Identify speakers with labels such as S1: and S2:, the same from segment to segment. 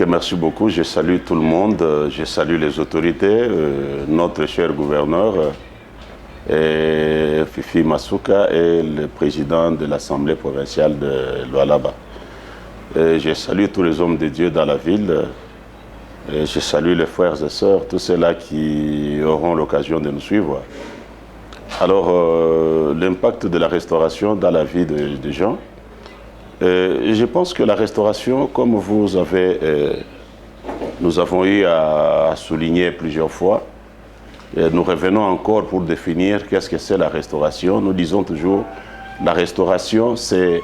S1: Ok, merci beaucoup. Je salue tout le monde. Je salue les autorités, notre cher gouverneur, Fifi Masuka et le président de l'Assemblée provinciale de Lualaba. Je salue tous les hommes de Dieu dans la ville. Je salue les frères et sœurs, tous ceux-là qui auront l'occasion de nous suivre. Alors, l'impact de la restauration dans la vie des gens. Je pense que la restauration, comme nous avons eu à souligner plusieurs fois, nous revenons encore pour définir qu'est-ce que c'est la restauration. Nous disons toujours, la restauration, c'est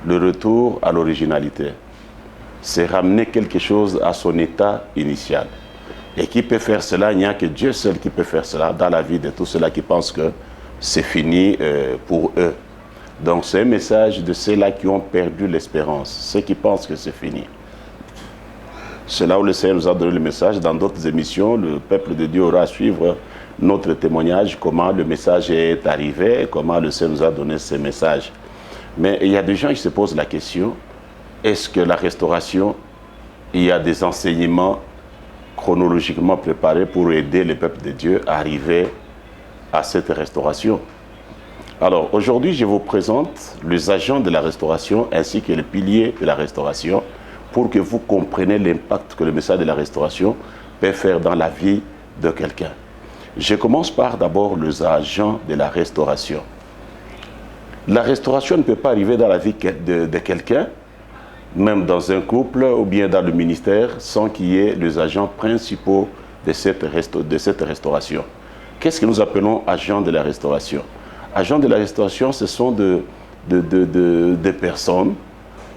S1: le retour à l'originalité. C'est ramener quelque chose à son état initial. Et qui peut faire cela? Il n'y a que Dieu seul qui peut faire cela dans la vie de tous ceux-là qui pensent que c'est fini pour eux. Donc c'est un message de ceux-là qui ont perdu l'espérance, ceux qui pensent que c'est fini. C'est là où le Seigneur nous a donné le message. Dans d'autres émissions, le peuple de Dieu aura à suivre notre témoignage, comment le message est arrivé, comment le Seigneur nous a donné ce message. Mais il y a des gens qui se posent la question, est-ce que la restauration, il y a des enseignements chronologiquement préparés pour aider le peuple de Dieu à arriver à cette restauration? Alors, aujourd'hui, je vous présente les agents de la restauration ainsi que les piliers de la restauration pour que vous compreniez l'impact que le message de la restauration peut faire dans la vie de quelqu'un. Je commence par d'abord les agents de la restauration. La restauration ne peut pas arriver dans la vie de quelqu'un, même dans un couple ou bien dans le ministère, sans qu'il y ait les agents principaux de cette restauration. Qu'est-ce que nous appelons agents de la restauration? Agents de la restauration, ce sont des personnes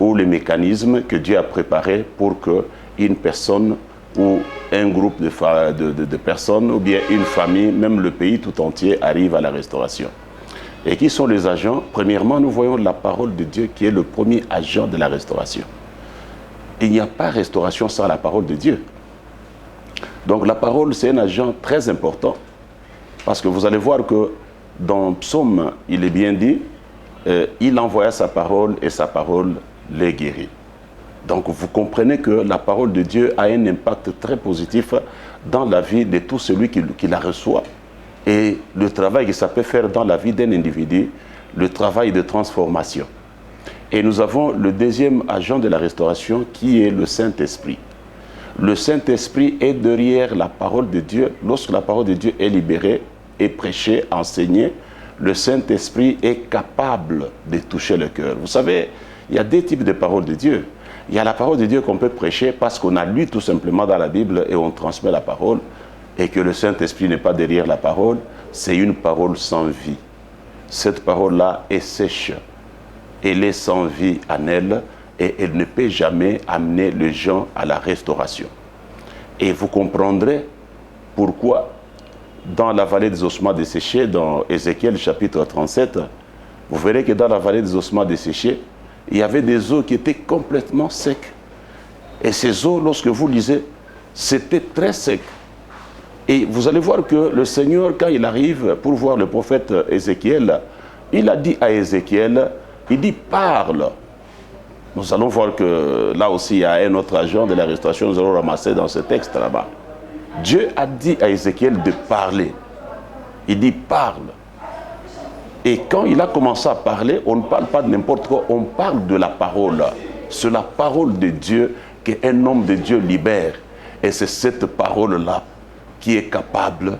S1: ou les mécanismes que Dieu a préparés pour qu'une personne ou un groupe de personnes ou bien une famille, même le pays tout entier arrive à la restauration. Et qui sont les agents? Premièrement, nous voyons la parole de Dieu qui est le premier agent de la restauration. Il n'y a pas de restauration sans la parole de Dieu. Donc la parole, c'est un agent très important parce que vous allez voir que dans Psaume, il est bien dit, il envoya sa parole et sa parole les guérit. Donc vous comprenez que la parole de Dieu a un impact très positif dans la vie de tout celui qui la reçoit. Et le travail que ça peut faire dans la vie d'un individu, le travail de transformation. Et nous avons le deuxième agent de la restauration qui est le Saint-Esprit. Le Saint-Esprit est derrière la parole de Dieu. Lorsque la parole de Dieu est libérée, est prêché, enseigné, le Saint-Esprit est capable de toucher le cœur. Vous savez, il y a deux types de paroles de Dieu. Il y a la parole de Dieu qu'on peut prêcher parce qu'on a lu tout simplement dans la Bible et on transmet la parole, et que le Saint-Esprit n'est pas derrière la parole, c'est une parole sans vie. Cette parole-là est sèche. Elle est sans vie en elle et elle ne peut jamais amener les gens à la restauration. Et vous comprendrez pourquoi dans la vallée des ossements desséchés, dans Ézéchiel chapitre 37, vous verrez que dans la vallée des ossements desséchés, il y avait des eaux qui étaient complètement secs. Et ces eaux, lorsque vous lisez, c'était très sec. Et vous allez voir que le Seigneur, quand il arrive pour voir le prophète Ézéchiel, il a dit à Ézéchiel, il dit « parle ». Nous allons voir que là aussi, il y a un autre agent de la restauration, nous allons ramasser dans ce texte là-bas. Dieu a dit à Ézéchiel de parler. Il dit « parle ». Et quand il a commencé à parler, on ne parle pas de n'importe quoi, on parle de la parole. C'est la parole de Dieu qu'un homme de Dieu libère. Et c'est cette parole-là qui est capable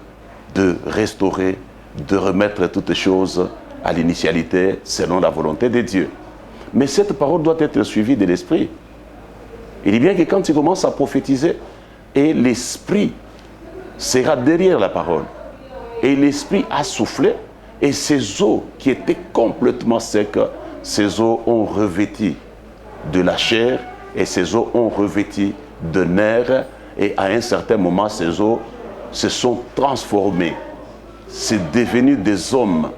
S1: de restaurer, de remettre toutes choses à l'initialité selon la volonté de Dieu. Mais cette parole doit être suivie de l'esprit. Il dit bien que quand il commence à prophétiser, et l'esprit sera derrière la parole. Et l'esprit a soufflé, et ces eaux qui étaient complètement secs, ces eaux ont revêti de la chair, et ces eaux ont revêti de nerfs, et à un certain moment, ces eaux se sont transformées. C'est devenu des hommes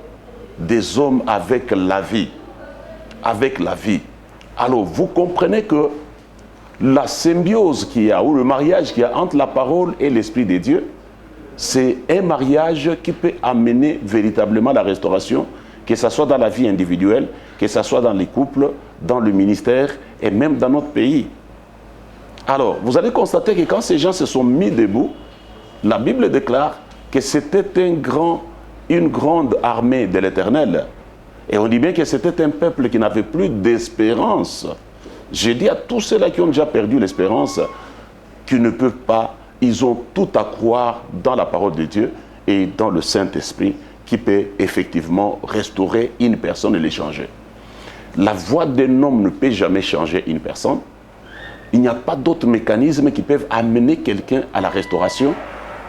S1: avec la vie. Avec la vie. Alors, vous comprenez que la symbiose qu'il y a, ou le mariage qu'il y a entre la parole et l'Esprit de Dieu, c'est un mariage qui peut amener véritablement la restauration, que ce soit dans la vie individuelle, que ce soit dans les couples, dans le ministère et même dans notre pays. Alors, vous allez constater que quand ces gens se sont mis debout, la Bible déclare que c'était une grande armée de l'Éternel. Et on dit bien que c'était un peuple qui n'avait plus d'espérance. Je dis à tous ceux-là qui ont déjà perdu l'espérance, qu'ils ne peuvent pas, ils ont tout à croire dans la parole de Dieu et dans le Saint-Esprit qui peut effectivement restaurer une personne et les changer. La voix d'un homme ne peut jamais changer une personne. Il n'y a pas d'autres mécanismes qui peuvent amener quelqu'un à la restauration,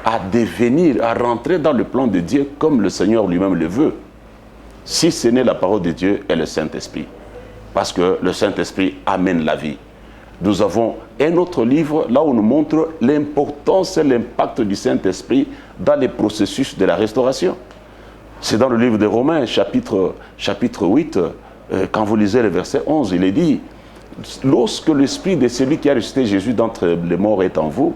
S1: à devenir, à rentrer dans le plan de Dieu comme le Seigneur lui-même le veut. Si ce n'est la parole de Dieu et le Saint-Esprit. Parce que le Saint-Esprit amène la vie. Nous avons un autre livre là où on nous montre l'importance et l'impact du Saint-Esprit dans les processus de la restauration. C'est dans le livre de Romains, chapitre 8, quand vous lisez le verset 11, il est dit « Lorsque l'esprit de celui qui a ressuscité Jésus d'entre les morts est en vous,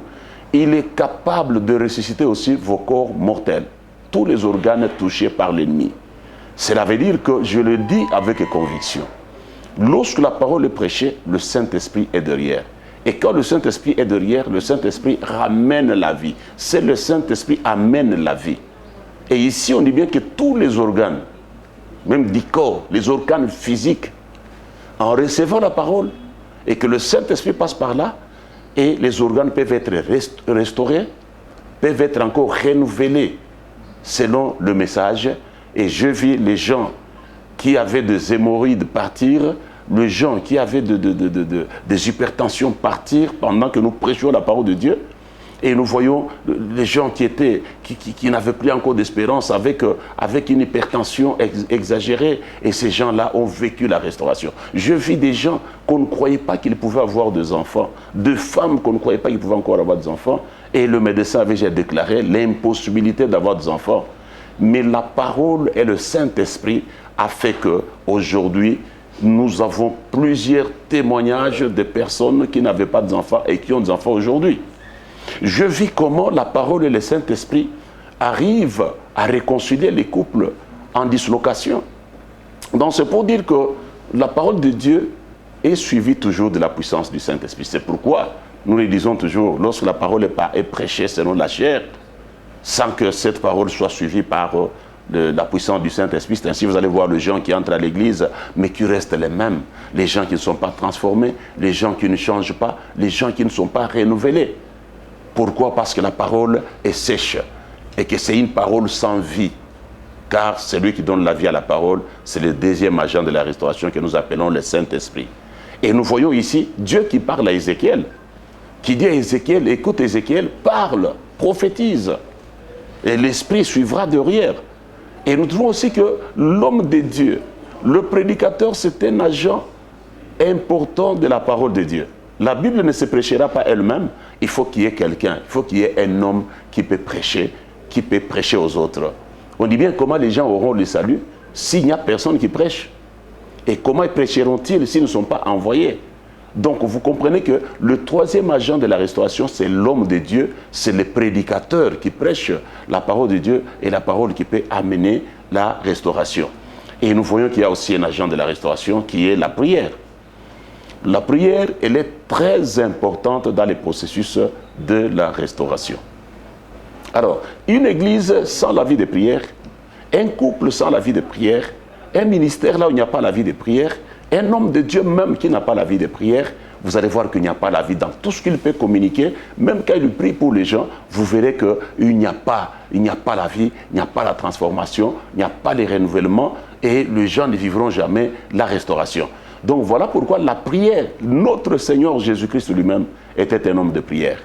S1: il est capable de ressusciter aussi vos corps mortels, tous les organes touchés par l'ennemi. » Cela veut dire que je le dis avec conviction. Lorsque la parole est prêchée, le Saint-Esprit est derrière. Et quand le Saint-Esprit est derrière, le Saint-Esprit ramène la vie. C'est le Saint-Esprit qui amène la vie. Et ici, on dit bien que tous les organes, même du corps, les organes physiques, en recevant la parole, et que le Saint-Esprit passe par là, et les organes peuvent être restaurés, peuvent être encore renouvelés selon le message. Et je vis les gens qui avaient des hémorroïdes partir, les gens qui avaient des hypertensions partir pendant que nous prêchions la parole de Dieu. Et nous voyons les gens qui n'avaient plus encore d'espérance avec une hypertension exagérée. Et ces gens-là ont vécu la restauration. Je vis des gens qu'on ne croyait pas qu'ils pouvaient avoir des enfants, de femmes qu'on ne croyait pas qu'ils pouvaient encore avoir des enfants. Et le médecin avait déjà déclaré l'impossibilité d'avoir des enfants. Mais la parole et le Saint-Esprit a fait qu'aujourd'hui, nous avons plusieurs témoignages de personnes qui n'avaient pas d'enfants et qui ont des enfants aujourd'hui. Je vis comment la parole et le Saint-Esprit arrivent à réconcilier les couples en dislocation. Donc c'est pour dire que la parole de Dieu est suivie toujours de la puissance du Saint-Esprit. C'est pourquoi nous le disons toujours, lorsque la parole est prêchée selon la chair, sans que cette parole soit suivie par la puissance du Saint-Esprit. Ainsi, vous allez voir les gens qui entrent à l'église, mais qui restent les mêmes. Les gens qui ne sont pas transformés, les gens qui ne changent pas, les gens qui ne sont pas renouvelés. Pourquoi? Parce que la parole est sèche et que c'est une parole sans vie. Car celui qui donne la vie à la parole, c'est le deuxième agent de la restauration que nous appelons le Saint-Esprit. Et nous voyons ici Dieu qui parle à Ézéchiel, qui dit à Ézéchiel, écoute Ézéchiel, parle, prophétise. Et l'Esprit suivra derrière. Et nous trouvons aussi que l'homme de Dieu, le prédicateur, c'est un agent important de la parole de Dieu. La Bible ne se prêchera pas elle-même. Il faut qu'il y ait quelqu'un, il faut qu'il y ait un homme qui peut prêcher aux autres. On dit bien comment les gens auront le salut s'il n'y a personne qui prêche. Et comment prêcheront-ils s'ils ne sont pas envoyés? Donc vous comprenez que le troisième agent de la restauration, c'est l'homme de Dieu, c'est le prédicateur qui prêche la parole de Dieu et la parole qui peut amener la restauration. Et nous voyons qu'il y a aussi un agent de la restauration qui est la prière. La prière, elle est très importante dans les processus de la restauration. Alors, une église sans la vie de prière, un couple sans la vie de prière, un ministère là où il n'y a pas la vie de prière, un homme de Dieu même qui n'a pas la vie de prière, vous allez voir qu'il n'y a pas la vie dans tout ce qu'il peut communiquer. Même quand il prie pour les gens, vous verrez qu'il n'y a pas la vie, il n'y a pas la transformation, il n'y a pas les renouvellements et les gens ne vivront jamais la restauration. Donc voilà pourquoi la prière, notre Seigneur Jésus-Christ lui-même était un homme de prière.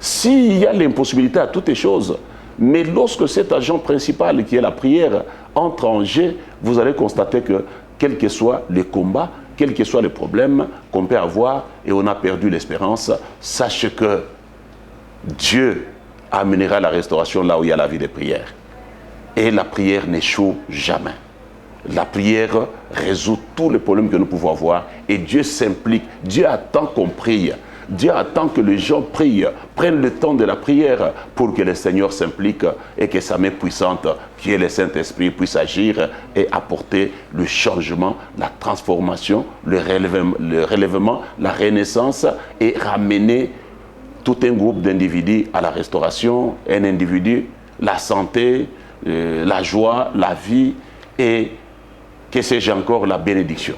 S1: S'il y a l'impossibilité à toutes les choses, mais lorsque cet agent principal qui est la prière entre en jeu, vous allez constater que quels que soient les combats, quels que soient les problèmes qu'on peut avoir et on a perdu l'espérance, sache que Dieu amènera la restauration là où il y a la vie de prière. Et la prière n'échoue jamais. La prière résout tous les problèmes que nous pouvons avoir et Dieu s'implique. Dieu attend qu'on prie. Dieu attend que les gens prient, prennent le temps de la prière pour que le Seigneur s'implique et que sa main puissante, qui est le Saint-Esprit, puisse agir et apporter le changement, la transformation, le relèvement, la renaissance et ramener tout un groupe d'individus à la restauration, un individu, la santé, la joie, la vie et, que sais-je encore, la bénédiction.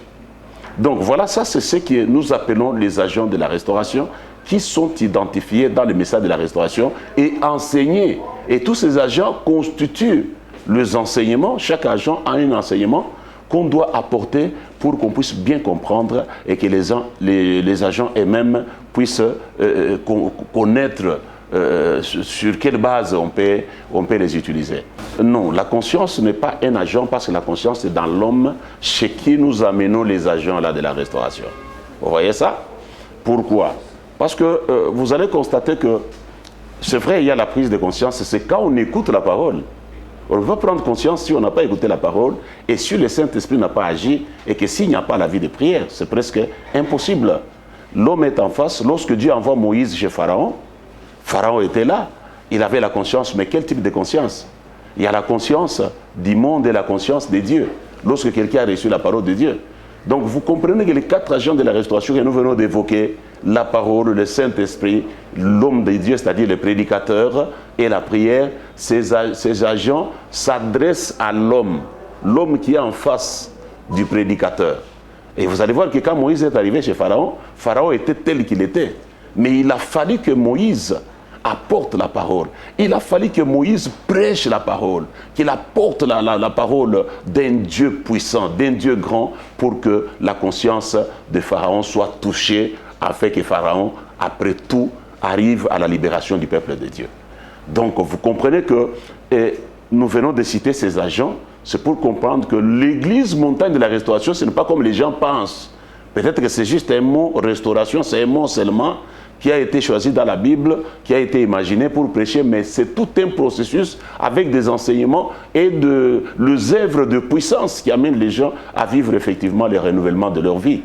S1: Donc voilà, ça c'est ce que nous appelons les agents de la restauration qui sont identifiés dans le message de la restauration et enseignés. Et tous ces agents constituent les enseignements, chaque agent a un enseignement qu'on doit apporter pour qu'on puisse bien comprendre et que les agents eux-mêmes puissent connaître sur quelle base on peut les utiliser. Non, la conscience n'est pas un agent parce que la conscience est dans l'homme chez qui nous amenons les agents là de la restauration. Vous voyez ça? Pourquoi? Parce que vous allez constater que c'est vrai, il y a la prise de conscience, c'est quand on écoute la parole. On ne peut prendre conscience si on n'a pas écouté la parole et si le Saint-Esprit n'a pas agi et que s'il n'y a pas la vie de prière, c'est presque impossible. L'homme est en face. Lorsque Dieu envoie Moïse chez Pharaon, Pharaon était là, il avait la conscience, mais quel type de conscience? Il y a la conscience du monde et la conscience de Dieu, lorsque quelqu'un a reçu la parole de Dieu. Donc vous comprenez que les 4 agents de la restauration que nous venons d'évoquer, la parole, le Saint-Esprit, l'homme de Dieu, c'est-à-dire le prédicateur et la prière, ces agents s'adressent à l'homme qui est en face du prédicateur. Et vous allez voir que quand Moïse est arrivé chez Pharaon, Pharaon était tel qu'il était. Mais il a fallu que Moïse apporte la parole. Il a fallu que Moïse prêche la parole, qu'il apporte la parole d'un Dieu puissant, d'un Dieu grand, pour que la conscience de Pharaon soit touchée, afin que Pharaon, après tout, arrive à la libération du peuple de Dieu. Donc vous comprenez que nous venons de citer ces agents, c'est pour comprendre que l'église montagne de la restauration, ce n'est pas comme les gens pensent. Peut-être que c'est juste un mot, restauration, c'est un mot seulement, qui a été choisi dans la Bible, qui a été imaginé pour prêcher, mais c'est tout un processus avec des enseignements et les œuvres de puissance qui amènent les gens à vivre effectivement le renouvellement de leur vie.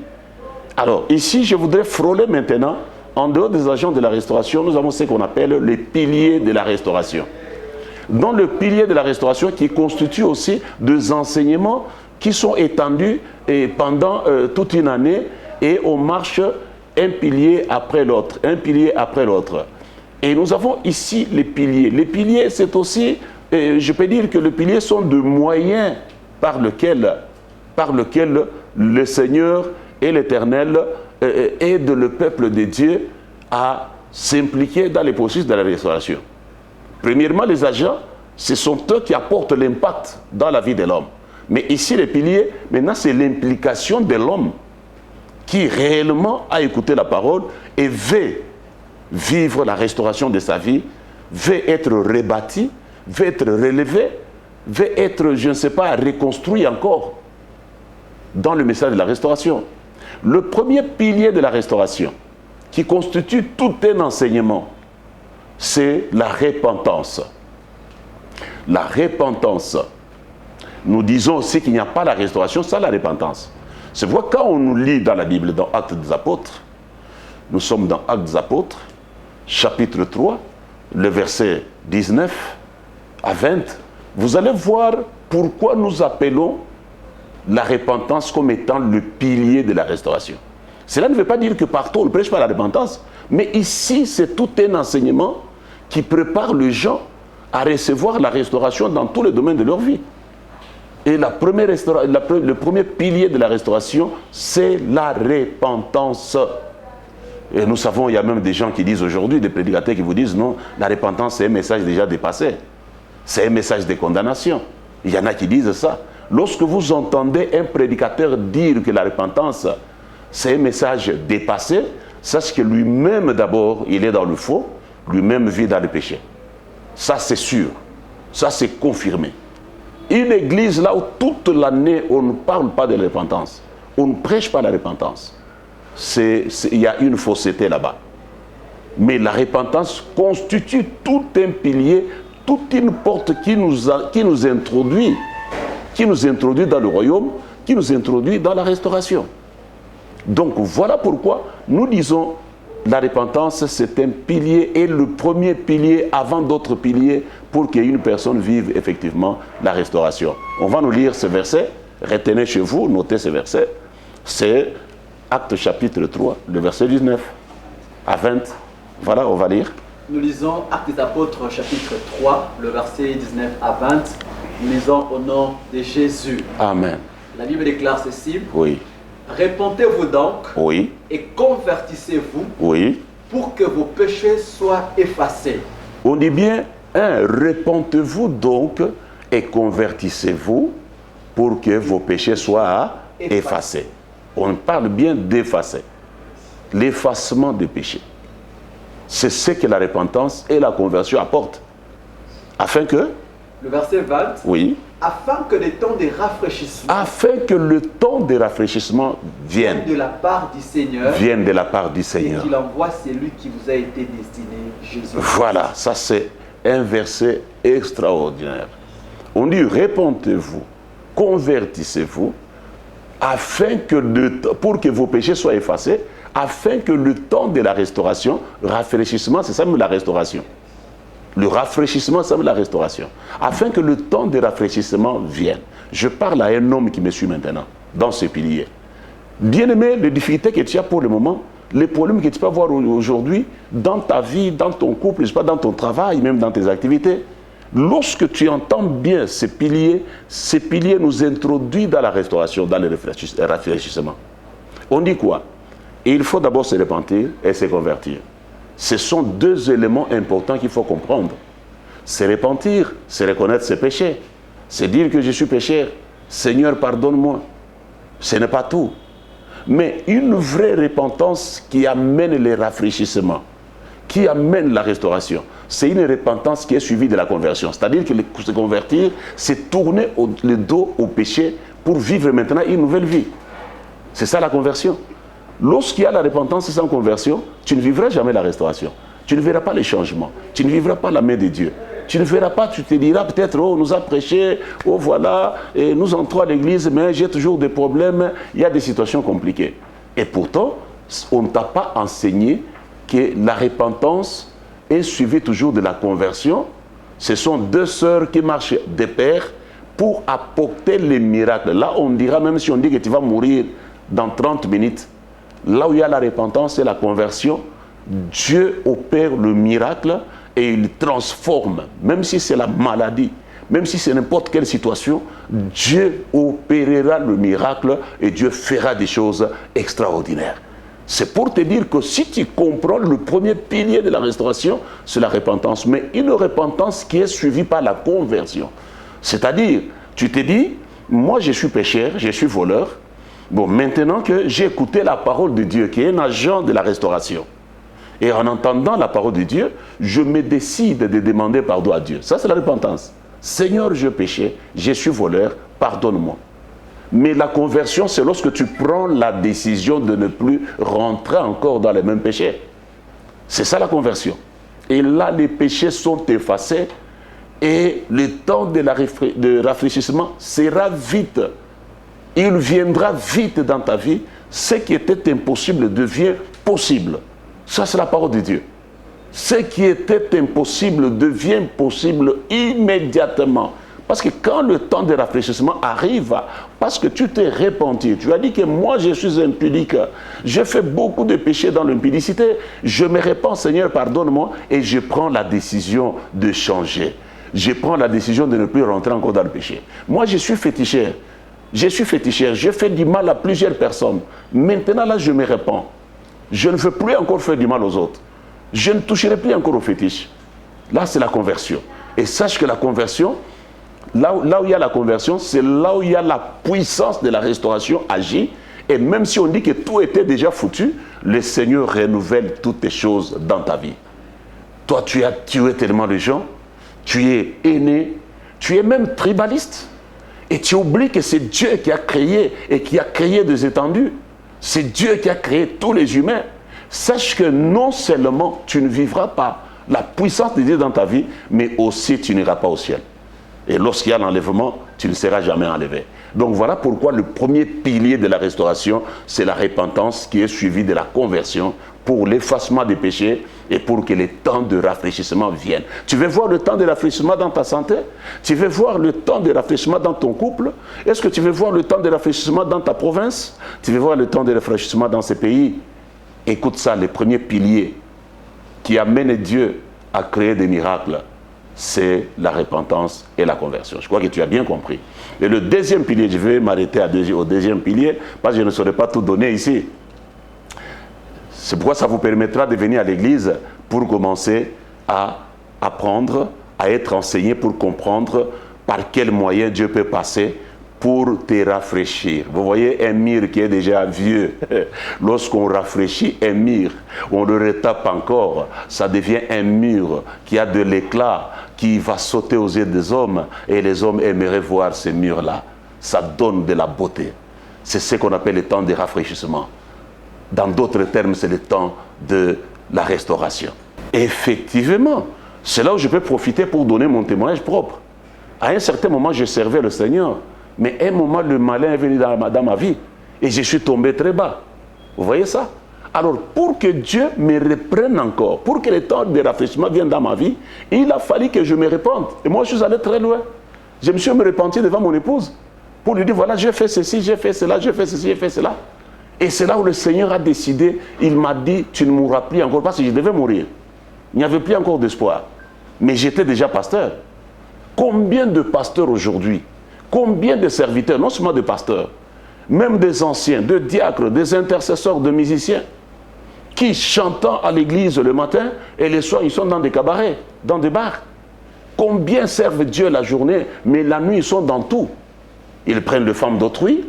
S1: Alors ici, je voudrais frôler maintenant, en dehors des agents de la restauration, nous avons ce qu'on appelle les piliers de la restauration. Dans le pilier de la restauration qui constitue aussi des enseignements qui sont étendus pendant toute une année et on marche un pilier après l'autre, un pilier après l'autre. Et nous avons ici les piliers. Les piliers, c'est aussi, je peux dire que les piliers sont de moyens par lesquels le Seigneur et l'Éternel aident le peuple de Dieu à s'impliquer dans les processus de la restauration. Premièrement, les agents, ce sont eux qui apportent l'impact dans la vie de l'homme. Mais ici, les piliers, maintenant, c'est l'implication de l'homme qui réellement a écouté la parole et veut vivre la restauration de sa vie, veut être rebâti, veut être relevé, veut être, je ne sais pas, reconstruit encore dans le message de la restauration. Le premier pilier de la restauration, qui constitue tout un enseignement, c'est la repentance. La repentance. Nous disons aussi qu'il n'y a pas la restauration sans la repentance. C'est pourquoi quand on nous lit dans la Bible, dans Actes des Apôtres, nous sommes dans Actes des Apôtres, chapitre 3, le verset 19 à 20, vous allez voir pourquoi nous appelons la repentance comme étant le pilier de la restauration. Cela ne veut pas dire que partout on ne prêche pas la repentance, mais ici c'est tout un enseignement qui prépare les gens à recevoir la restauration dans tous les domaines de leur vie. Et le premier pilier de la restauration, c'est la repentance. Et nous savons, il y a même des gens qui disent aujourd'hui, des prédicateurs qui vous disent non, la repentance c'est un message déjà dépassé. C'est un message de condamnation. Il y en a qui disent ça. Lorsque vous entendez un prédicateur dire que la repentance c'est un message dépassé, sachez que lui-même d'abord, il est dans le faux, lui-même vit dans le péché. Ça c'est sûr, ça c'est confirmé. Une église là où toute l'année on ne parle pas de la repentance, on ne prêche pas la repentance, il y a une fausseté là-bas. Mais la repentance constitue tout un pilier, toute une porte qui nous introduit dans le royaume, qui nous introduit dans la restauration. Donc voilà pourquoi nous disons la repentance, c'est un pilier et le premier pilier avant d'autres piliers pour qu'une personne vive effectivement la restauration. On va nous lire ce verset, retenez chez vous, notez ce verset. C'est Actes chapitre 3, le verset 19 à 20. Voilà, on va lire.
S2: Nous lisons Actes des Apôtres chapitre 3, le verset 19 à 20. Nous lisons au nom de Jésus.
S1: Amen.
S2: La Bible déclare ceci.
S1: Oui.
S2: Répentez-vous donc
S1: Oui.
S2: et convertissez-vous
S1: Oui.
S2: pour que vos péchés soient effacés.
S1: On dit bien, répentez-vous donc et convertissez-vous pour que vos péchés soient effacés. On parle bien d'effacer. L'effacement des péchés. C'est ce que la repentance et la conversion apportent. Afin que...
S2: Le verset 20.
S1: Oui.
S2: Afin que le temps de rafraîchissement...
S1: Afin que le temps de rafraîchissement vienne.
S2: de la part du Seigneur.
S1: Vienne de la part du Seigneur.
S2: Et qu'il envoie celui qui vous a été destiné, Jésus.
S1: Voilà, ça c'est un verset extraordinaire. On dit, répentez-vous, convertissez-vous, afin que pour que vos péchés soient effacés, afin que le temps de la restauration, rafraîchissement, c'est ça même la restauration. Le rafraîchissement, c'est la restauration. Afin que le temps de rafraîchissement vienne. Je parle à un homme qui me suit maintenant, dans ce pilier. Bien-aimé, les difficultés que tu as pour le moment, les problèmes que tu peux avoir aujourd'hui, dans ta vie, dans ton couple, je sais pas, dans ton travail, même dans tes activités, lorsque tu entends bien ces piliers nous introduisent dans la restauration, dans le rafraîchissement. On dit quoi? Il faut d'abord se repentir et se convertir. Ce sont deux éléments importants qu'il faut comprendre. Se repentir, c'est reconnaître ses péchés. C'est dire que je suis pécheur. Seigneur, pardonne-moi. Ce n'est pas tout. Mais une vraie repentance qui amène le rafraîchissement, qui amène la restauration, c'est une repentance qui est suivie de la conversion. C'est-à-dire que se convertir, c'est tourner le dos au péché pour vivre maintenant une nouvelle vie. C'est ça la conversion. Lorsqu'il y a la repentance sans conversion, tu ne vivras jamais la restauration. Tu ne verras pas les changements. Tu ne vivras pas la main de Dieu. Tu ne verras pas, tu te diras peut-être, oh, on nous a prêché, oh voilà, et nous entrons à l'église, mais j'ai toujours des problèmes, il y a des situations compliquées. Et pourtant, on ne t'a pas enseigné que la repentance est suivie toujours de la conversion. Ce sont deux sœurs qui marchent de pair pour apporter les miracles. Là, on dira, même si on dit que tu vas mourir dans 30 minutes, là où il y a la repentance et la conversion, Dieu opère le miracle et il transforme, même si c'est la maladie, même si c'est n'importe quelle situation, Dieu opérera le miracle et Dieu fera des choses extraordinaires. C'est pour te dire que si tu comprends le premier pilier de la restauration, c'est la repentance, mais une repentance qui est suivie par la conversion. C'est-à-dire, tu te dis, moi je suis pécheur, je suis voleur, bon, maintenant que j'ai écouté la parole de Dieu, qui est un agent de la restauration, et en entendant la parole de Dieu, je me décide de demander pardon à Dieu. Ça, c'est la repentance. Seigneur, je péchais, je suis voleur, pardonne-moi. Mais la conversion, c'est lorsque tu prends la décision de ne plus rentrer encore dans les mêmes péchés. C'est ça la conversion. Et là, les péchés sont effacés et le temps de rafraîchissement sera vite. Il viendra vite dans ta vie. Ce qui était impossible devient possible. Ça, c'est la parole de Dieu. Ce qui était impossible devient possible immédiatement. Parce que quand le temps de rafraîchissement arrive, parce que tu t'es repenti, tu as dit que moi je suis impudique, j'ai fait beaucoup de péchés dans l'impudicité, je me repens, Seigneur, pardonne-moi, et je prends la décision de changer. Je prends la décision de ne plus rentrer encore dans le péché. Moi je suis féticheur, j'ai fait du mal à plusieurs personnes. Maintenant là je me repens. Je ne veux plus encore faire du mal aux autres. Je ne toucherai plus encore aux fétiches. Là, c'est la conversion. Et sache que la conversion, là où il y a la conversion, c'est là où il y a la puissance de la restauration agit. Et même si on dit que tout était déjà foutu, le Seigneur renouvelle toutes les choses dans ta vie. Toi, tu as tué tellement de gens, tu es aîné, tu es même tribaliste. Et tu oublies que c'est Dieu qui a créé et qui a créé des étendues. C'est Dieu qui a créé tous les humains. Sache que non seulement tu ne vivras pas la puissance de Dieu dans ta vie, mais aussi tu n'iras pas au ciel. Et lorsqu'il y a l'enlèvement, tu ne seras jamais enlevé. Donc voilà pourquoi le premier pilier de la restauration, c'est la repentance qui est suivie de la conversion pour l'effacement des péchés et pour que les temps de rafraîchissement viennent. Tu veux voir le temps de rafraîchissement dans ta santé? Tu veux voir le temps de rafraîchissement dans ton couple? Est-ce que tu veux voir le temps de rafraîchissement dans ta province? Tu veux voir le temps de rafraîchissement dans ces pays? Écoute ça, les premiers piliers qui amènent Dieu à créer des miracles, c'est la repentance et la conversion. Je crois que tu as bien compris. Et le deuxième pilier, je vais m'arrêter au deuxième pilier, parce que je ne saurais pas tout donner ici. C'est pourquoi ça vous permettra de venir à l'église pour commencer à apprendre, à être enseigné, pour comprendre par quel moyen Dieu peut passer pour te rafraîchir. Vous voyez un mur qui est déjà vieux. Lorsqu'on rafraîchit un mur, on le retape encore, ça devient un mur qui a de l'éclat, qui va sauter aux yeux des hommes, et les hommes aimeraient voir ce mur-là. Ça donne de la beauté. C'est ce qu'on appelle le temps de rafraîchissement. Dans d'autres termes, c'est le temps de la restauration. Effectivement, c'est là où je peux profiter pour donner mon témoignage propre. À un certain moment, je servais le Seigneur, mais à un moment, le malin est venu dans ma vie, et je suis tombé très bas. Vous voyez ça? Alors, pour que Dieu me reprenne encore, pour que le temps de rafraîchissement vienne dans ma vie, il a fallu que je me repente. Et moi, je suis allé très loin. Je me suis repenti devant mon épouse, pour lui dire, voilà, j'ai fait ceci, j'ai fait cela, j'ai fait ceci, j'ai fait cela. Et c'est là où le Seigneur a décidé, il m'a dit, tu ne mourras plus encore, parce que je devais mourir. Il n'y avait plus encore d'espoir. Mais j'étais déjà pasteur. Combien de pasteurs aujourd'hui, combien de serviteurs, non seulement de pasteurs, même des anciens, de diacres, des intercesseurs, de musiciens, qui chantant à l'église le matin et le soir, ils sont dans des cabarets, dans des bars. Combien servent Dieu la journée, mais la nuit, ils sont dans tout. Ils prennent les femmes d'autrui.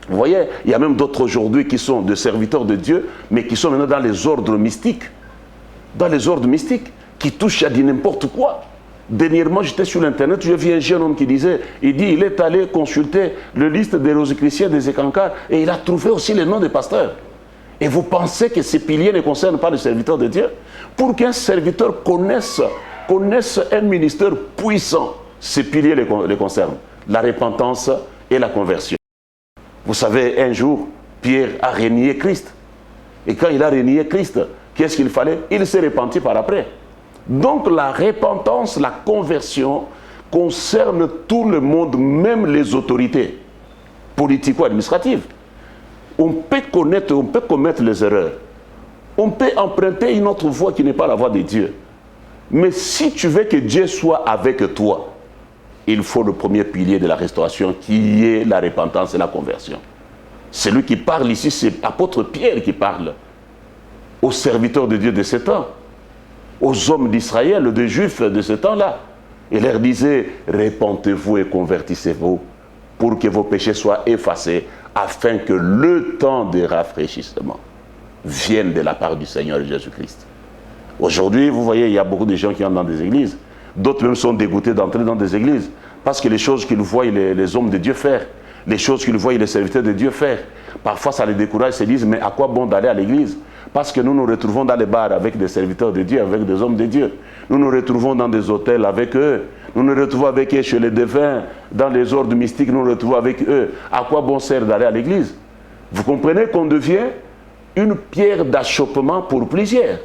S1: Vous voyez, il y a même d'autres aujourd'hui qui sont des serviteurs de Dieu, mais qui sont maintenant dans les ordres mystiques. Dans les ordres mystiques, qui touchent à dire n'importe quoi. Dernièrement, j'étais sur l'internet, j'ai vu un jeune homme qui disait, il est allé consulter le liste des Rosicruciens, des Écancars, et il a trouvé aussi les noms des pasteurs. Et vous pensez que ces piliers ne concernent pas les serviteurs de Dieu? Pour qu'un serviteur connaisse un ministère puissant, ces piliers les concernent. La repentance et la conversion. Vous savez, un jour, Pierre a renié Christ. Et quand il a renié Christ, qu'est-ce qu'il fallait? Il s'est repenti par après. Donc la repentance, la conversion concerne tout le monde, même les autorités politico-administratives. On peut commettre les erreurs. On peut emprunter une autre voie qui n'est pas la voie de Dieu. Mais si tu veux que Dieu soit avec toi, il faut le premier pilier de la restauration qui est la repentance et la conversion. Celui qui parle ici, c'est l'apôtre Pierre qui parle aux serviteurs de Dieu de ce temps, aux hommes d'Israël, des Juifs de ce temps-là. Il leur disait, repentez-vous et convertissez-vous pour que vos péchés soient effacés, afin que le temps de rafraîchissement vienne de la part du Seigneur Jésus-Christ. Aujourd'hui, vous voyez, il y a beaucoup de gens qui entrent dans des églises. D'autres même sont dégoûtés d'entrer dans des églises parce que les choses qu'ils voient les hommes de Dieu faire, les choses qu'ils voient les serviteurs de Dieu faire, parfois ça les décourage, ils se disent, mais à quoi bon d'aller à l'église? Parce que nous nous retrouvons dans les bars avec des serviteurs de Dieu, avec des hommes de Dieu. Nous nous retrouvons dans des hôtels avec eux. Nous nous retrouvons avec eux chez les devins, dans les ordres mystiques, nous nous retrouvons avec eux. À quoi bon sert d'aller à l'église? Vous comprenez qu'on devient une pierre d'achoppement pour plusieurs.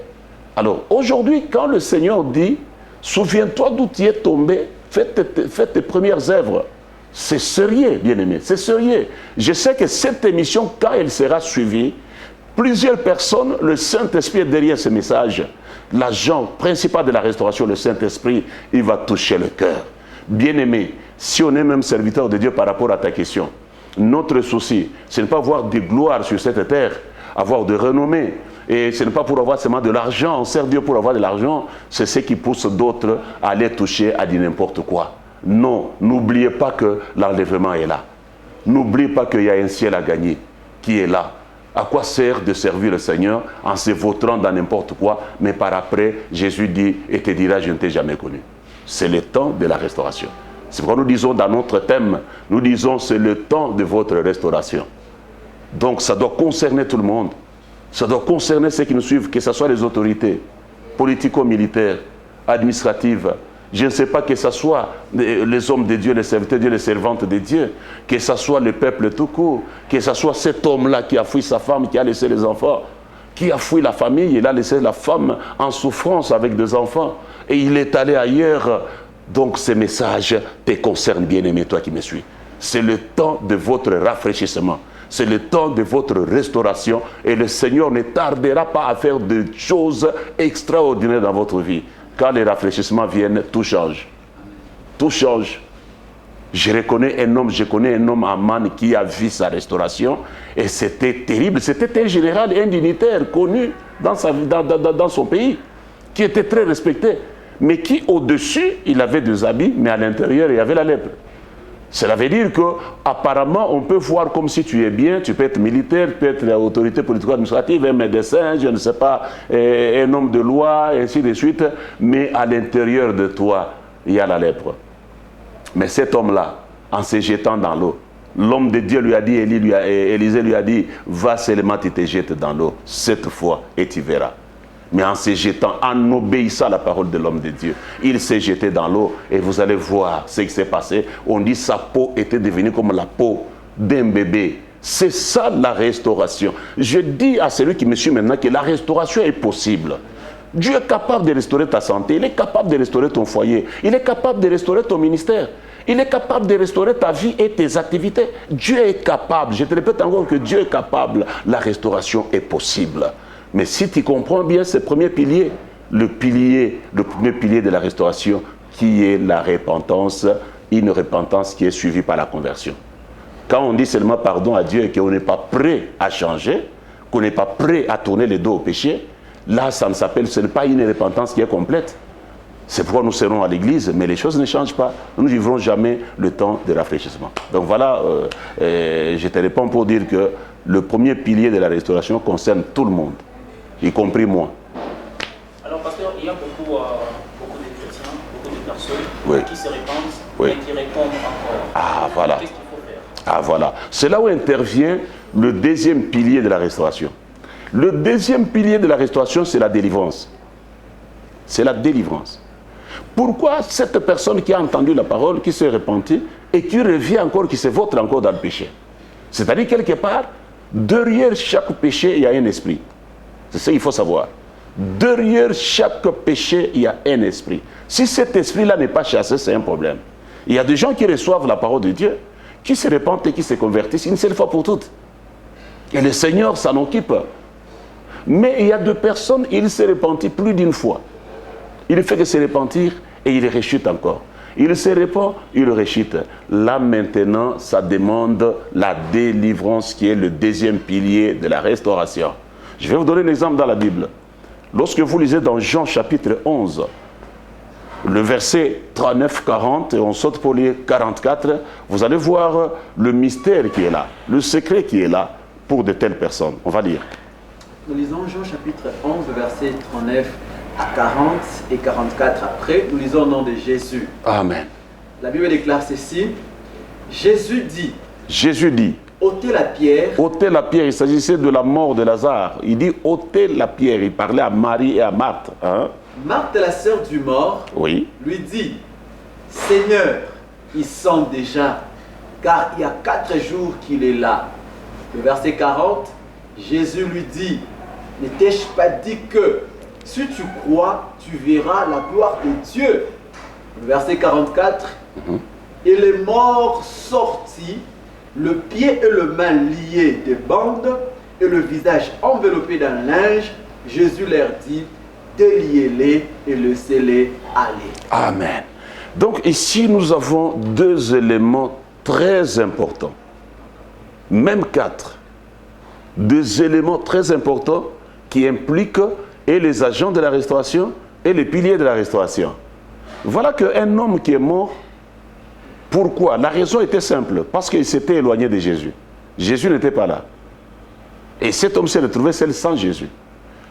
S1: Alors aujourd'hui, quand le Seigneur dit, souviens-toi d'où tu es tombé, fais tes premières œuvres. C'est sérieux, bien-aimé, c'est sérieux. Je sais que cette émission, quand elle sera suivie, plusieurs personnes, le Saint-Esprit est derrière ce message. L'agent principal de la restauration, le Saint-Esprit, il va toucher le cœur. Bien-aimé, si on est même serviteur de Dieu par rapport à ta question, notre souci, ce n'est pas avoir de gloire sur cette terre, avoir de renommée. Et ce n'est pas pour avoir seulement de l'argent. On sert Dieu pour avoir de l'argent. C'est ce qui pousse d'autres à aller toucher à dire n'importe quoi. Non, n'oubliez pas que l'enlèvement est là. N'oubliez pas qu'il y a un ciel à gagner qui est là. À quoi sert de servir le Seigneur en se vautrant dans n'importe quoi, mais par après, Jésus dit et te dira, je ne t'ai jamais connu. C'est le temps de la restauration. C'est pourquoi nous disons dans notre thème, nous disons c'est le temps de votre restauration. Donc ça doit concerner tout le monde. Ça doit concerner ceux qui nous suivent, que ce soit les autorités politico-militaires, administratives, Je ne sais pas que ce soit les hommes de Dieu, les serviteurs de Dieu, les servantes de Dieu, que ce soit le peuple tout court, que ce soit cet homme-là qui a fui sa femme, qui a laissé les enfants, qui a fui la famille, il a laissé la femme en souffrance avec des enfants, et il est allé ailleurs. Donc ce message te concerne, bien-aimé, toi qui me suis. C'est le temps de votre rafraîchissement. C'est le temps de votre restauration. Et le Seigneur ne tardera pas à faire des choses extraordinaires dans votre vie. Quand les rafraîchissements viennent, tout change. Tout change. Je connais un homme, Aman, qui a vu sa restauration. Et c'était terrible. C'était un général, un dignitaire connu dans son pays, qui était très respecté. Mais qui, au-dessus, il avait des habits, mais à l'intérieur, il y avait la lèpre. Cela veut dire qu'apparemment, on peut voir comme si tu es bien, tu peux être militaire, tu peux être autorité politico-administrative, un médecin, je ne sais pas, un homme de loi, et ainsi de suite, mais à l'intérieur de toi, il y a la lèpre. Mais cet homme-là, en se jetant dans l'eau, l'homme de Dieu lui a dit, Élisée lui a dit, va seulement, tu te jettes dans l'eau, cette fois, et tu verras. Mais en se jetant, en obéissant à la parole de l'homme de Dieu, il s'est jeté dans l'eau et vous allez voir ce qui s'est passé. On dit que sa peau était devenue comme la peau d'un bébé. C'est ça la restauration. Je dis à celui qui me suit maintenant que la restauration est possible. Dieu est capable de restaurer ta santé, il est capable de restaurer ton foyer, il est capable de restaurer ton ministère, il est capable de restaurer ta vie et tes activités. Dieu est capable, je te répète encore que Dieu est capable, la restauration est possible. Mais si tu comprends bien ce premier pilier, le premier pilier de la restauration, qui est la repentance, une repentance qui est suivie par la conversion. Quand on dit seulement pardon à Dieu et qu'on n'est pas prêt à changer, qu'on n'est pas prêt à tourner le dos au péché, là, ce n'est pas une repentance qui est complète. C'est pourquoi nous serons à l'église, mais les choses ne changent pas. Nous ne vivrons jamais le temps de rafraîchissement. Donc voilà, je te réponds pour dire que le premier pilier de la restauration concerne tout le monde, y compris moi.
S3: Alors, pasteur, il y a beaucoup de chrétiens, beaucoup de personnes qui se répandent et qui répondent encore.
S1: Ah, voilà.
S3: Qu'est-ce qu'il faut faire?
S1: Ah, voilà. C'est là où intervient le deuxième pilier de la restauration. Le deuxième pilier de la restauration, c'est la délivrance. C'est la délivrance. Pourquoi cette personne qui a entendu la parole, qui s'est repentie et qui revient encore, qui se vautre encore dans le péché? C'est-à-dire, quelque part, derrière chaque péché, il y a un esprit. C'est ça qu'il faut savoir. Derrière chaque péché, il y a un esprit. Si cet esprit-là n'est pas chassé, c'est un problème. Il y a des gens qui reçoivent la parole de Dieu, qui se repentent et qui se convertissent une seule fois pour toutes. Et le Seigneur s'en occupe. Mais il y a deux personnes, il se repentit plus d'une fois. Il fait que se repentir et il rechute encore. Il se repent, il rechute. Là maintenant, ça demande la délivrance qui est le deuxième pilier de la restauration. Je vais vous donner un exemple dans la Bible. Lorsque vous lisez dans Jean chapitre 11, le verset 39-40, et on saute pour lire 44, vous allez voir le mystère qui est là, le secret qui est là pour de telles personnes. On va lire.
S2: Nous lisons Jean chapitre 11, versets 39 à 40 et 44 après. Nous lisons au nom de Jésus.
S1: Amen.
S2: La Bible déclare ceci. Jésus dit, ôtez la pierre.
S1: Ôtez la pierre, il s'agissait de la mort de Lazare. Il dit ôtez la pierre, il parlait à Marie et à Marthe. Hein?
S2: Marthe, la sœur du mort, lui dit, Seigneur, il sent déjà, car il y a 4 jours qu'il est là. Le verset 40, Jésus lui dit, ne t'ai-je pas dit que si tu crois, tu verras la gloire de Dieu. Le verset 44, et les morts sortis, le pied et le main liés de bandes et le visage enveloppé d'un linge, Jésus leur dit, déliez-les et laissez-les aller.
S1: Amen. Donc ici, nous avons 2 éléments très importants. Même 4. 2 éléments très importants qui impliquent et les agents de la restauration et les piliers de la restauration. Voilà qu'un homme qui est mort, pourquoi? La raison était simple, parce qu'il s'était éloigné de Jésus. Jésus n'était pas là. Et cet homme s'est retrouvé seul sans Jésus.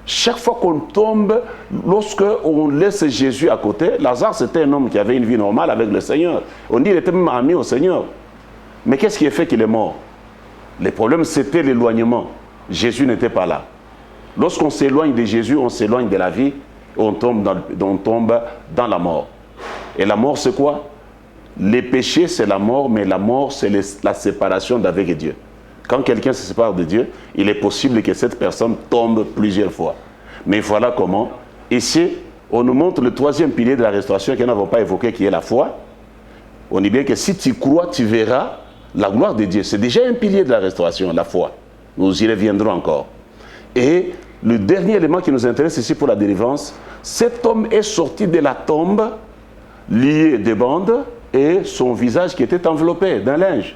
S1: Chaque fois qu'on tombe, lorsqu'on laisse Jésus à côté, Lazare c'était un homme qui avait une vie normale avec le Seigneur. On dit qu'il était même ami au Seigneur. Mais qu'est-ce qui a fait qu'il est mort? Le problème c'était l'éloignement. Jésus n'était pas là. Lorsqu'on s'éloigne de Jésus, on s'éloigne de la vie, on tombe dans la mort. Et la mort, c'est quoi? Les péchés, c'est la mort, mais la mort, c'est la séparation d'avec Dieu. Quand quelqu'un se sépare de Dieu, il est possible que cette personne tombe plusieurs fois. Mais voilà comment. Ici, on nous montre le troisième pilier de la restauration que nous n'avons pas évoqué, qui est la foi. On dit bien que si tu crois, tu verras la gloire de Dieu. C'est déjà un pilier de la restauration, la foi. Nous y reviendrons encore. Et le dernier élément qui nous intéresse ici pour la délivrance, cet homme est sorti de la tombe, lié de bandes, et son visage qui était enveloppé d'un linge.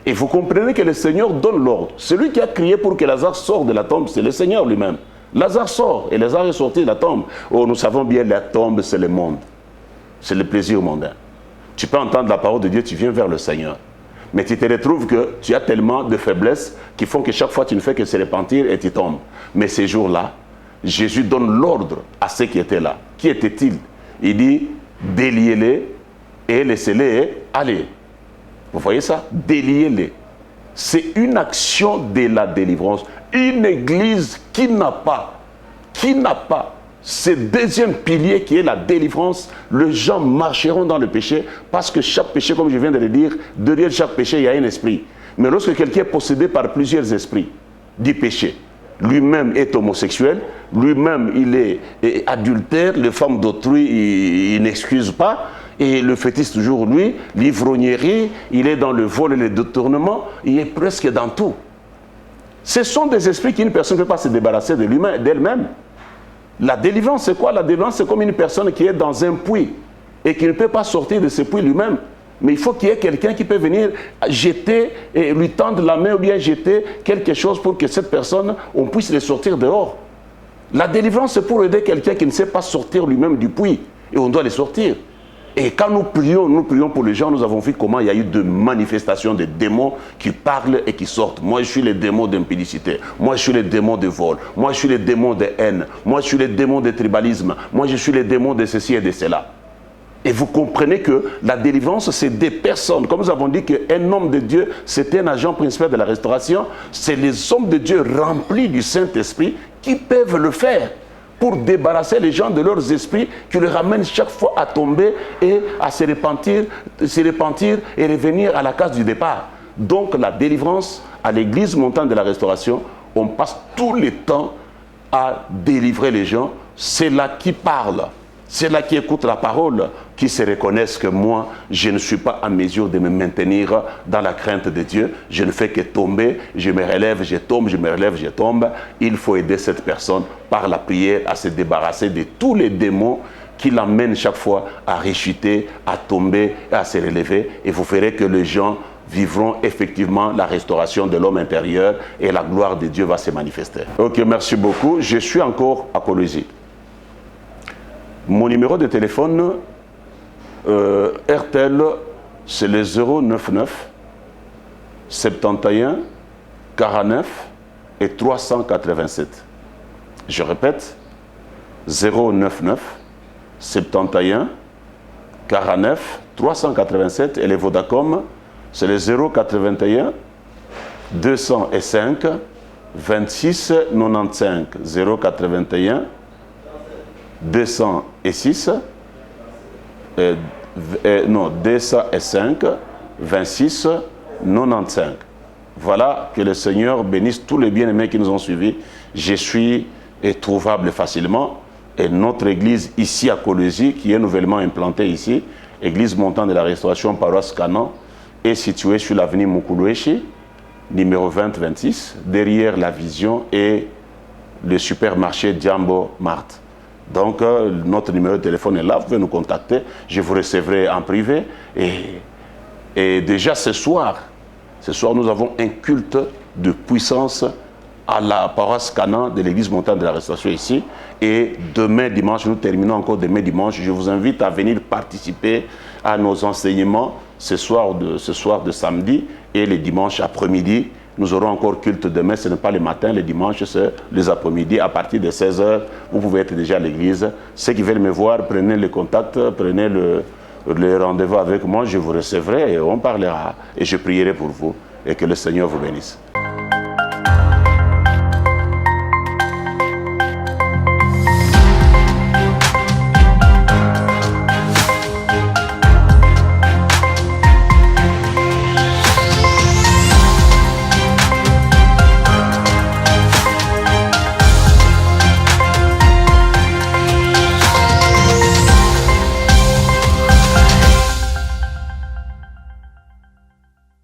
S1: Et vous comprenez que le Seigneur donne l'ordre. Celui qui a crié pour que Lazare sorte de la tombe, c'est le Seigneur lui-même. Lazare sort, et Lazare est sorti de la tombe. Oh, nous savons bien que la tombe, c'est le monde. C'est le plaisir mondain. Tu peux entendre la parole de Dieu, tu viens vers le Seigneur. Mais tu te retrouves que tu as tellement de faiblesses qui font que chaque fois tu ne fais que se repentir et tu tombes. Mais ces jours-là, Jésus donne l'ordre à ceux qui étaient là. Qui étaient-ils? Il dit, déliez-les et laissez-les aller. Vous voyez ça? Déliez-les. C'est une action de la délivrance. Une église qui n'a pas ce deuxième pilier qui est la délivrance, les gens marcheront dans le péché parce que chaque péché, comme je viens de le dire, derrière chaque péché, il y a un esprit. Mais lorsque quelqu'un est possédé par plusieurs esprits du péché, lui-même est homosexuel, lui-même il est adultère, les femmes d'autrui, il n'excuse pas, et le fétiche toujours lui, l'ivrognerie, il est dans le vol et le détournement, il est presque dans tout. Ce sont des esprits qu'une personne ne peut pas se débarrasser d'elle-même. La délivrance, c'est quoi? La délivrance, c'est comme une personne qui est dans un puits et qui ne peut pas sortir de ce puits lui-même. Mais il faut qu'il y ait quelqu'un qui peut venir jeter et lui tendre la main ou bien jeter quelque chose pour que cette personne, on puisse les sortir dehors. La délivrance, c'est pour aider quelqu'un qui ne sait pas sortir lui-même du puits et on doit les sortir. Et quand nous prions pour les gens, nous avons vu comment il y a eu de manifestations de démons qui parlent et qui sortent. Moi, je suis le démon d'impudicité. Moi, je suis le démon de vol. Moi, je suis le démon de haine. Moi, je suis le démon de tribalisme. Moi, je suis le démon de ceci et de cela. Et vous comprenez que la délivrance, c'est des personnes. Comme nous avons dit qu'un homme de Dieu, c'est un agent principal de la restauration. C'est les hommes de Dieu remplis du Saint-Esprit qui peuvent le faire, pour débarrasser les gens de leurs esprits qui les ramènent chaque fois à tomber et à se repentir et revenir à la case du départ. Donc la délivrance à l'église montante de la restauration, on passe tout le temps à délivrer les gens. C'est là qui parle, c'est là qui écoute la parole, qui se reconnaissent que moi, je ne suis pas en mesure de me maintenir dans la crainte de Dieu. Je ne fais que tomber, je me relève, je tombe, je me relève, je tombe. Il faut aider cette personne par la prière à se débarrasser de tous les démons qui l'amènent chaque fois à rechuter, à tomber, à se relever. Et vous verrez que les gens vivront effectivement la restauration de l'homme intérieur et la gloire de Dieu va se manifester. Ok, merci beaucoup. Je suis encore à Colosie. Mon numéro de téléphone RTL, c'est le 099 71 49 et 387. Je répète, 099 71 49 387 et les Vodacom, c'est le 081 205 26 95. 081 206 205 26 95. Voilà, que le Seigneur bénisse tous les bien-aimés qui nous ont suivis. Je suis trouvable facilement. Et notre église ici à Colosie, qui est nouvellement implantée ici, église montante de la restauration paroisse Canan, est située sur l'avenue Mukulueshi, numéro 2026, derrière la Vision et le supermarché Diambo Mart. Donc, notre numéro de téléphone est là, vous pouvez nous contacter, je vous recevrai en privé. Et déjà ce soir, nous avons un culte de puissance à la paroisse Canan de l'église montante de la restauration ici. Et demain dimanche, nous terminons encore demain dimanche, je vous invite à venir participer à nos enseignements ce soir de samedi et les dimanches après-midi. Nous aurons encore culte demain, ce n'est pas le matin, le dimanche, c'est les après-midi. À partir de 16h, vous pouvez être déjà à l'église. Ceux qui veulent me voir, prenez le contact, prenez le rendez-vous avec moi, je vous recevrai et on parlera. Et je prierai pour vous et que le Seigneur vous bénisse.